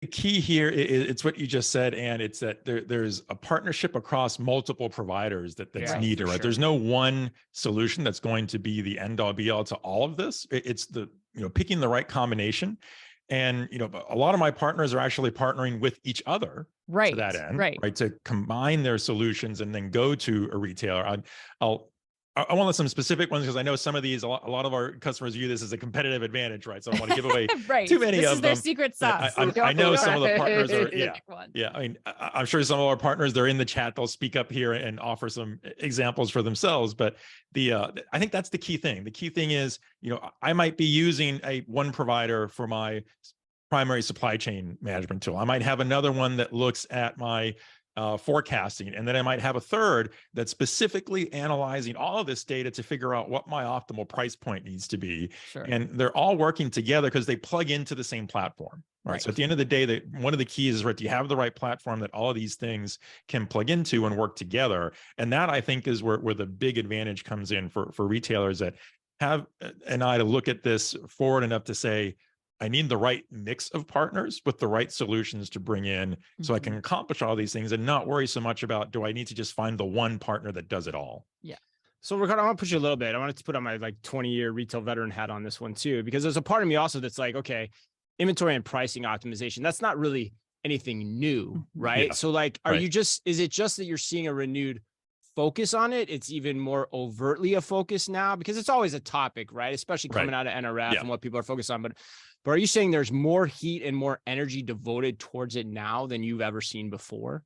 The key here is it's what you just said, and it's that there's a partnership across multiple providers that's Yeah, needed, for right? sure. There's no one solution that's going to be the end all be all to all of this. It's picking the right combination. And a lot of my partners are actually partnering with each other to that end, right? To combine their solutions and then go to a retailer. I want some specific ones because I know some of these, a lot of our customers view this as a competitive advantage, right? So I don't want to give away too many This of is their them. secret sauce. I know some of the partners are, Specific yeah. one. Yeah. I mean, I'm sure some of our partners, they're in the chat, they'll speak up here and offer some examples for themselves. But I think that's the key thing. The key thing is, I might be using one provider for my primary supply chain management tool. I might have another one that looks at my forecasting. And then I might have a third that's specifically analyzing all of this data to figure out what my optimal price point needs to be. Sure. And they're all working together because they plug into the same platform. Right. So at the end of the day, one of the keys is, right, do you have the right platform that all of these things can plug into and work together? And that, I think, is where the big advantage comes in for retailers that have an eye to look at this forward enough to say, I need the right mix of partners with the right solutions to bring in so I can accomplish all these things and not worry so much about, do I need to just find the one partner that does it all? Yeah. So Ricardo, I want to push you a little bit. I wanted to put on my 20-year retail veteran hat on this one too, because there's a part of me also that's like, okay, inventory and pricing optimization, that's not really anything new, right? Yeah. So is it just that you're seeing a renewed focus on it? It's even more overtly a focus now, because it's always a topic, right? Especially coming out of NRF and what people are focused on. But are you saying there's more heat and more energy devoted towards it now than you've ever seen before?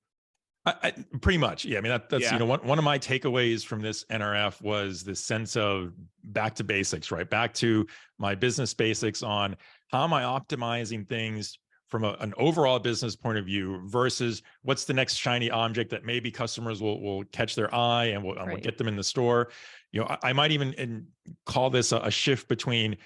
Pretty much. Yeah. I mean, that's, one of my takeaways from this NRF was this sense of back to basics, right? Back to my business basics on how am I optimizing things from an overall business point of view versus what's the next shiny object that maybe customers will catch their eye and will get them in the store. I might even call this a shift between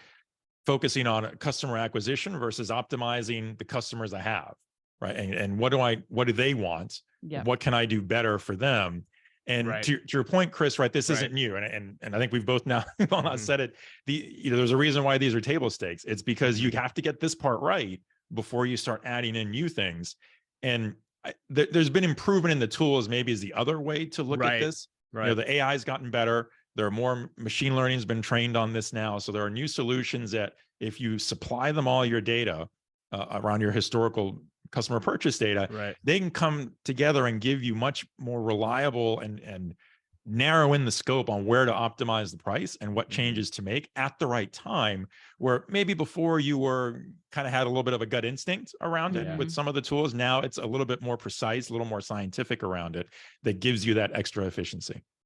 focusing on customer acquisition versus optimizing the customers I have, right? And what do they want? Yeah. What can I do better for them? And to your point, Chris, right? This isn't new, and I think we've both now said it. There's a reason why these are table stakes. It's because you have to get this part right before you start adding in new things. And there's been improvement in the tools. Maybe is the other way to look at this. Right. The AI has gotten better. There are more machine learning has been trained on this now. So there are new solutions that if you supply them all your data around your historical customer purchase data, they can come together and give you much more reliable and narrow in the scope on where to optimize the price and what changes to make at the right time, where maybe before you were kind of had a little bit of a gut instinct around it with some of the tools. Now it's a little bit more precise, a little more scientific around it that gives you that extra efficiency.